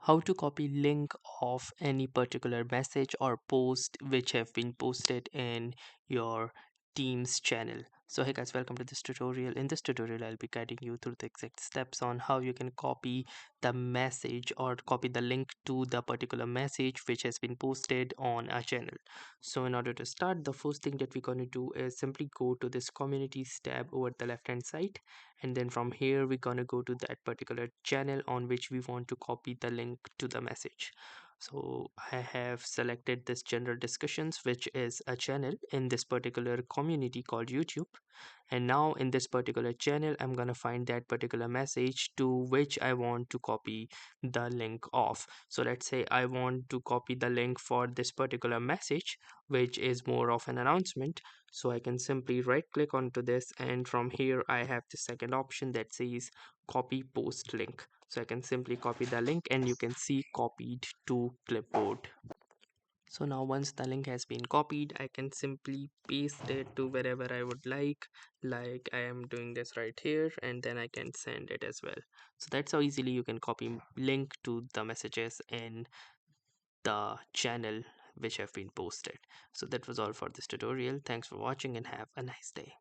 how to copy link of any particular message or post which have been posted in your Teams channel. So hey guys, welcome to this tutorial. In this tutorial I'll be guiding you through the exact steps on how you can copy the message or copy the link to the particular message which has been posted on our channel. So in order to start, the first thing that we're going to do is simply go to this communities tab over the left hand side, and then from here we're going to go to that particular channel on which we want to copy the link to the message. So I have selected this general discussions, which is a channel in this particular community called YouTube. And now in this particular channel I'm going to find that particular message to which I want to copy the link of. So let's say I want to copy the link for this particular message, which is more of an announcement. So I can simply right click onto this, and from here I have the second option that says copy post link. So I can simply copy the link and you can see copied to clipboard. So now once the link has been copied, I can simply paste it to wherever I would like I am doing this right here, and then I can send it as well. So that's how easily you can copy link to the messages in the channel which have been posted. So that was all for this tutorial. Thanks for watching and have a nice day.